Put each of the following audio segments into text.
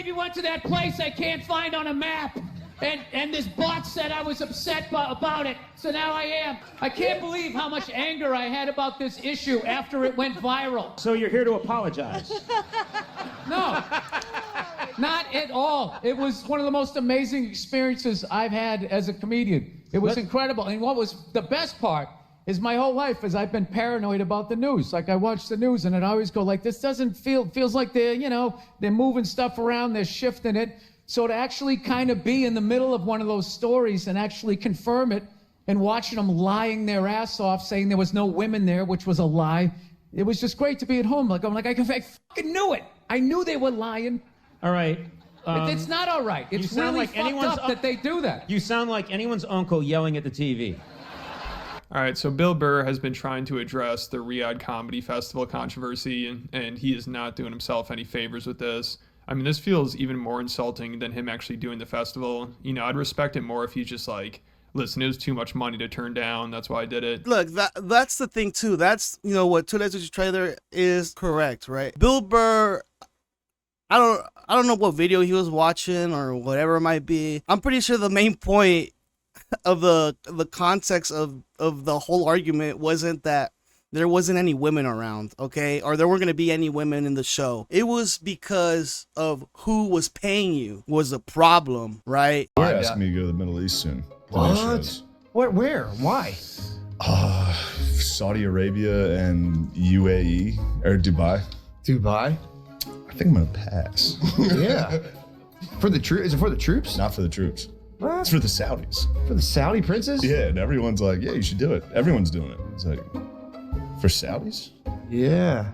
believe you went to that place I can't find on a map. And this bot said I was upset about it, so now I am. I can't believe how much anger I had about this issue after it went viral. So you're here to apologize? No, not at all. It was one of the most amazing experiences I've had as a comedian. It was incredible. And what was the best part is my whole life is I've been paranoid about the news. Like I watch the news and I always go like, this doesn't feels like they're moving stuff around, they're shifting it. So to actually kind of be in the middle of one of those stories and actually confirm it and watching them lying their ass off saying there was no women there, which was a lie. It was just great to be at home. I fucking knew it. I knew they were lying. All right. It's not all right. It's really like fucked up that they do that. You sound like anyone's uncle yelling at the TV. All right, so Bill Burr has been trying to address the Riyadh Comedy Festival controversy, and he is not doing himself any favors with this. I mean, this feels even more insulting than him actually doing the festival. You know, I'd respect it more if he's just like, listen, it was too much money to turn down. That's why I did it. Look, that's the thing, too. That's, what 2 Days with Your Trailer is correct, right? Bill Burr, I don't know what video he was watching or whatever it might be. I'm pretty sure the main point of the context of the whole argument wasn't that there wasn't any women around, okay? Or there weren't going to be any women in the show. It was because of who was paying you was the problem, right? They're asking me to go to the Middle East soon. What? Where? Why? Saudi Arabia and UAE, or Dubai. Dubai? I think I'm going to pass. Yeah. For the troops? Is it for the troops? Not for the troops. What? It's for the Saudis. For the Saudi princes? Yeah, and everyone's like, yeah, you should do it. Everyone's doing it. It's like, for Saudis? Yeah.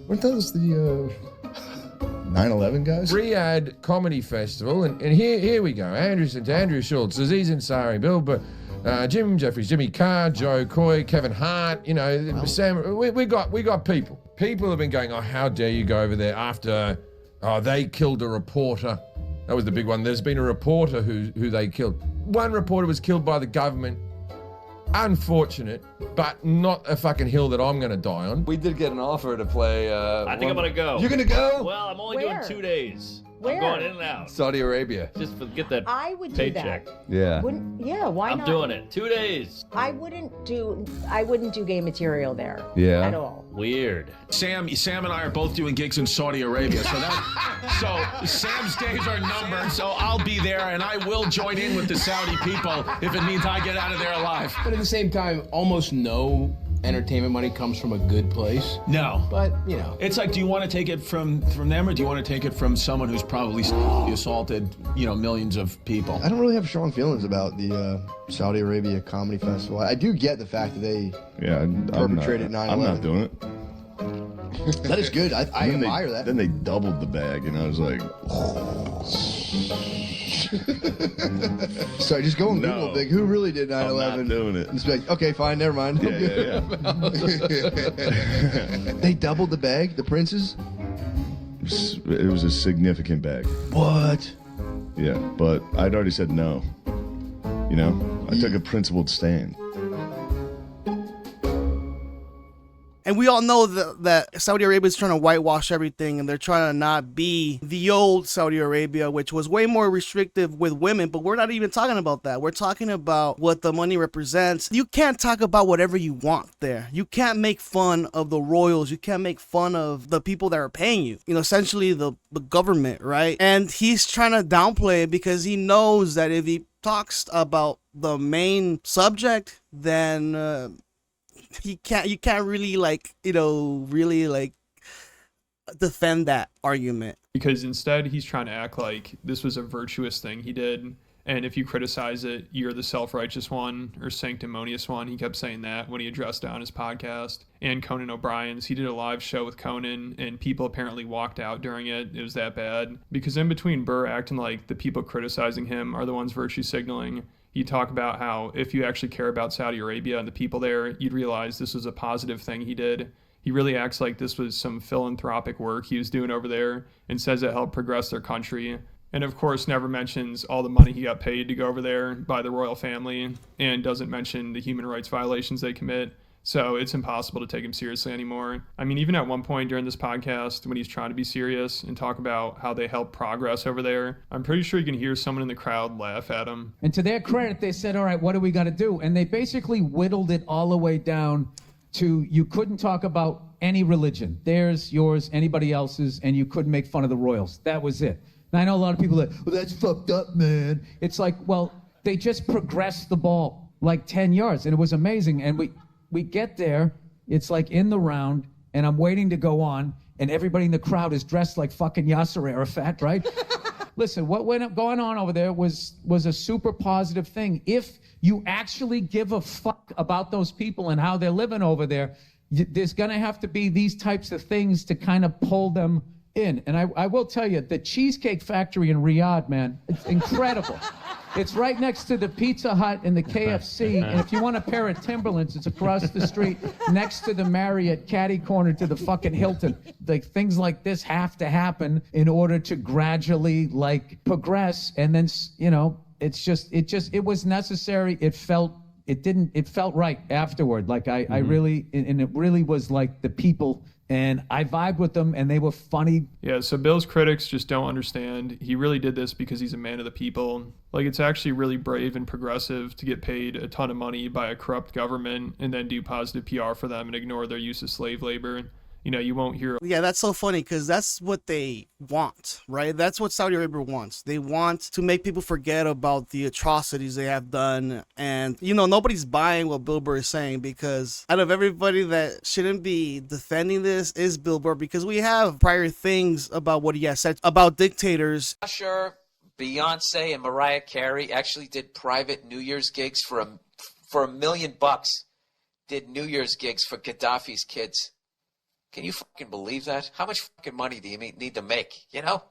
Weren't those the 9/11 guys? Riyadh Comedy Festival, and here we go. Andrew Schultz, Aziz Ansari, Bill Burr, Jim Jeffries, Jimmy Carr, Joe Coy, Kevin Hart. Sam. We got people. People have been going, oh, how dare you go over there after they killed a reporter. That was the big one. There's been a reporter who they killed. One reporter was killed by the government. Unfortunate, but not a fucking hill that I'm going to die on. We did get an offer to play. I think I'm going to go. You're going to go? Well, I'm only doing 2 days. Where? I'm going in and out. Saudi Arabia. Just to get that I would paycheck. do that. Yeah. Why not? I'm doing it. 2 days. I wouldn't do gay material there. Yeah. At all. Weird. Sam and I are both doing gigs in Saudi Arabia, so Sam's days are numbered. So I'll be there, and I will join in with the Saudi people if it means I get out of there alive. But at the same time, almost no entertainment money comes from a good place. No. But, It's like, do you want to take it from them, or do you want to take it from someone who's probably assaulted, millions of people? I don't really have strong feelings about the Saudi Arabia Comedy Festival. I do get the fact that they perpetrated 9/11. I'm not doing it. That is good. I admire that. Then they doubled the bag, and I was like, Sorry, just go on Google, Big. Who really did 9/11? I'm not doing it. Just be like, okay, fine, never mind. Yeah. They doubled the bag, the princes? It was a significant bag. What? Yeah, but I'd already said no. I took a principled stand. And we all know that Saudi Arabia is trying to whitewash everything, and they're trying to not be the old Saudi Arabia, which was way more restrictive with women. But we're not even talking about that. We're talking about what the money represents. You can't talk about whatever you want there. You can't make fun of the royals. You can't make fun of the people that are paying you. Essentially the government, right? And he's trying to downplay it because he knows that if he talks about the main subject, then you can't really defend that argument. Because instead he's trying to act like this was a virtuous thing he did, and if you criticize it, you're the self-righteous one or sanctimonious one. He kept saying that when he addressed it on his podcast. And Conan O Brien's, he did a live show with Conan, and people apparently walked out during it. It was that bad. Because in between Burr acting like the people criticizing him are the ones virtue signaling, you talk about how if you actually care about Saudi Arabia and the people there, you'd realize this was a positive thing he did. He really acts like this was some philanthropic work he was doing over there and says it helped progress their country. And of course never mentions all the money he got paid to go over there by the royal family, and doesn't mention the human rights violations they commit. So it's impossible to take him seriously anymore. I mean, even at one point during this podcast, when he's trying to be serious and talk about how they help progress over there, I'm pretty sure you can hear someone in the crowd laugh at him. And to their credit, they said, all right, what do we got to do? And they basically whittled it all the way down to you couldn't talk about any religion. Theirs, yours, anybody else's, and you couldn't make fun of the Royals. That was it. And I know a lot of people are like, well, that's fucked up, man. It's like, well, they just progressed the ball like 10 yards, and it was amazing. And we get there, it's like in the round, and I'm waiting to go on, and everybody in the crowd is dressed like fucking Yasser Arafat, right? Listen, what went going on over there was a super positive thing. If you actually give a fuck about those people and how they're living over there, there's gonna have to be these types of things to kind of pull them in. And I will tell you, the Cheesecake Factory in Riyadh, man, it's incredible. It's right next to the Pizza Hut and the KFC. And if you want a pair of Timberlands, it's across the street next to the Marriott, catty corner to the fucking Hilton. Like, things like this have to happen in order to gradually, like, progress. And then, you know, it was necessary. It felt right afterward. Like, I really, and it really was like the people. And I vibed with them, and they were funny. Yeah, so Bill's critics just don't understand. He really did this because he's a man of the people. Like, it's actually really brave and progressive to get paid a ton of money by a corrupt government and then do positive PR for them and ignore their use of slave labor. You know, you won't hear... Yeah, that's so funny because that's what they want, right? That's what Saudi Arabia wants. They want to make people forget about the atrocities they have done. And, you know, nobody's buying what Bill Burr is saying, because out of everybody that shouldn't be defending this is Bill Burr, because we have prior things about what he has said about dictators. Usher, Beyonce, and Mariah Carey actually did private New Year's gigs for $1 million. Did New Year's gigs for Gaddafi's kids. Can you fucking believe that? How much fucking money do you need to make, you know?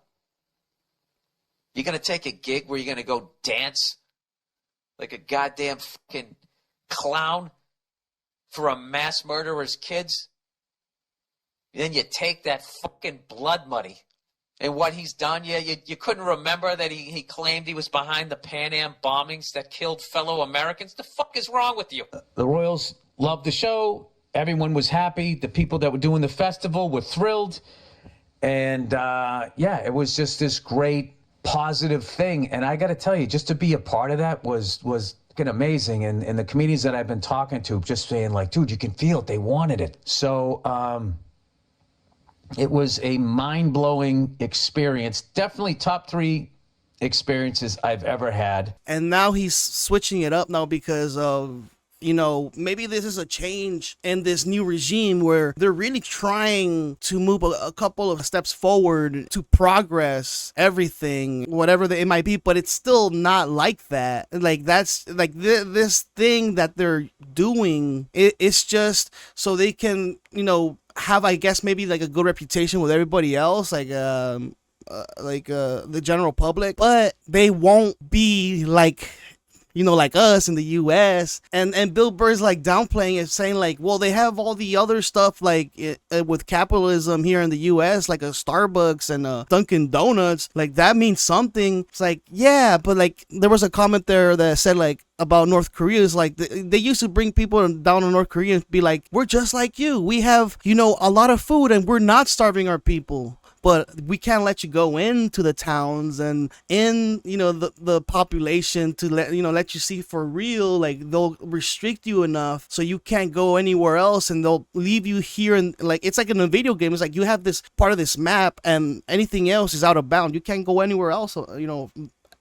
You're going to take a gig where you're going to go dance like a goddamn fucking clown for a mass murderer's kids? And then you take that fucking blood money and what he's done. Yeah, you couldn't remember that he claimed he was behind the Pan Am bombings that killed fellow Americans? The fuck is wrong with you? The Royals loved the show. Everyone was happy. The people that were doing the festival were thrilled. And yeah, it was just this great positive thing. And I got to tell you, just to be a part of that was fucking amazing. And the comedians that I've been talking to just saying like, dude, you can feel it. They wanted it. So it was a mind-blowing experience. Definitely top 3 experiences I've ever had. And now he's switching it up now because of... You know, maybe this is a change in this new regime where they're really trying to move a couple of steps forward to progress everything, whatever it might be, but it's still not like that. Like, that's like this thing that they're doing, it's just so they can, you know, have, I guess, maybe like a good reputation with everybody else, like the general public, but they won't be like, you know, like us in the U.S. And Bill Burr's like downplaying it, saying like, well, they have all the other stuff like with capitalism here in the U.S., like a Starbucks and a Dunkin' Donuts. Like, that means something. It's like, yeah, but like there was a comment there that said like about North Korea is like they used to bring people down to North Korea and be like, we're just like you. We have, you know, a lot of food and we're not starving our people. But we can't let you go into the towns and in, you know, the population to let you see for real. Like, they'll restrict you enough so you can't go anywhere else, and they'll leave you here. And like, it's like in a video game. It's like you have this part of this map and anything else is out of bound. You can't go anywhere else, you know,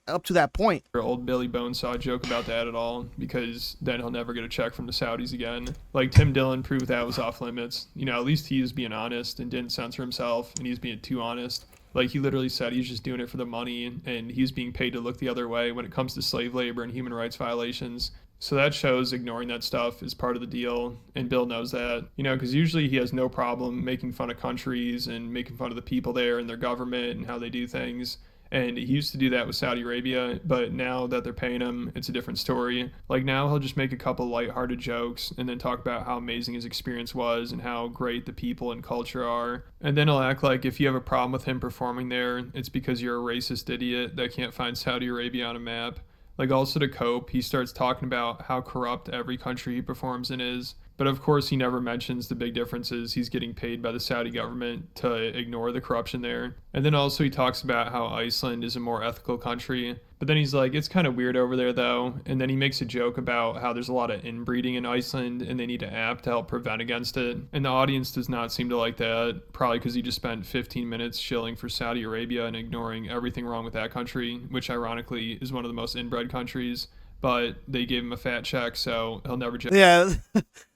up to that point. Old Billy Bonesaw joke about that at all, because then he'll never get a check from the Saudis again. Like, Tim Dillon proved that was off limits. You know, at least he was being honest and didn't censor himself, and he was being too honest. Like, he literally said he's just doing it for the money, and he's being paid to look the other way when it comes to slave labor and human rights violations. So that shows ignoring that stuff is part of the deal, and Bill knows that. You know, because usually he has no problem making fun of countries and making fun of the people there and their government and how they do things. And he used to do that with Saudi Arabia, but now that they're paying him, it's a different story. Like, now he'll just make a couple lighthearted jokes and then talk about how amazing his experience was and how great the people and culture are. And then he'll act like if you have a problem with him performing there, it's because you're a racist idiot that can't find Saudi Arabia on a map. Like, also to cope, he starts talking about how corrupt every country he performs in is. But of course, he never mentions the big differences. He's getting paid by the Saudi government to ignore the corruption there. And then also he talks about how Iceland is a more ethical country. But then he's like, it's kind of weird over there though. And then he makes a joke about how there's a lot of inbreeding in Iceland and they need an app to help prevent against it. And the audience does not seem to like that, probably because he just spent 15 minutes shilling for Saudi Arabia and ignoring everything wrong with that country, which ironically is one of the most inbred countries. But they gave him a fat check, so he'll never... Yeah,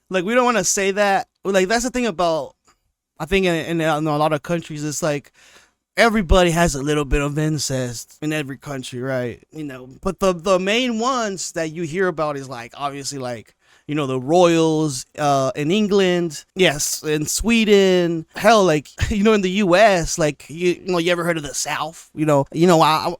like, we don't want to say that. Like, that's the thing about, I think in a lot of countries, it's like, everybody has a little bit of incest in every country, right? You know, but the main ones that you hear about is, like, obviously, like, you know, the Royals in England, yes, in Sweden, hell, like, you know, in the U.S., like, you ever heard of the South? You know,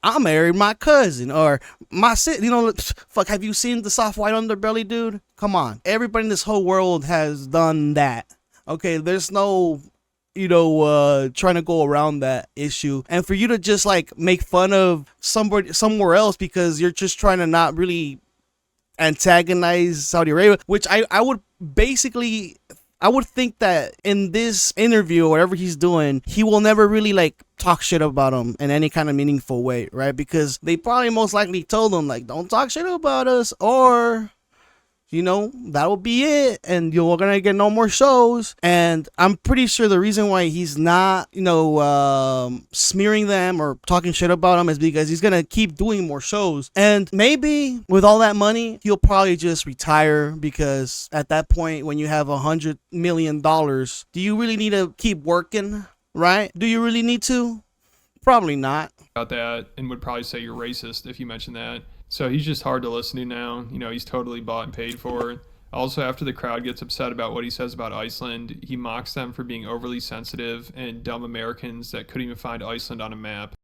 I married my cousin or my sister. You know, fuck, have you seen the soft white underbelly, dude? Come on, everybody in this whole world has done that. Okay, there's no, you know, trying to go around that issue, and for you to just like make fun of somebody somewhere else because you're just trying to not really antagonize Saudi Arabia, which I would basically, I would think that in this interview or whatever he's doing, he will never really like talk shit about them in any kind of meaningful way, right? Because they probably most likely told him like, don't talk shit about us, or you know, that will be it, and you're gonna get no more shows. And I'm pretty sure the reason why he's not, you know, smearing them or talking shit about them is because he's gonna keep doing more shows. And maybe with all that money, he'll probably just retire, because at that point, when you have $100 million, do you really need to keep working, right? Do you really need to? Probably not. About that, and would probably say you're racist if you mention that. So he's just hard to listen to now. You know, he's totally bought and paid for. Also, after the crowd gets upset about what he says about Iceland, he mocks them for being overly sensitive and dumb Americans that couldn't even find Iceland on a map.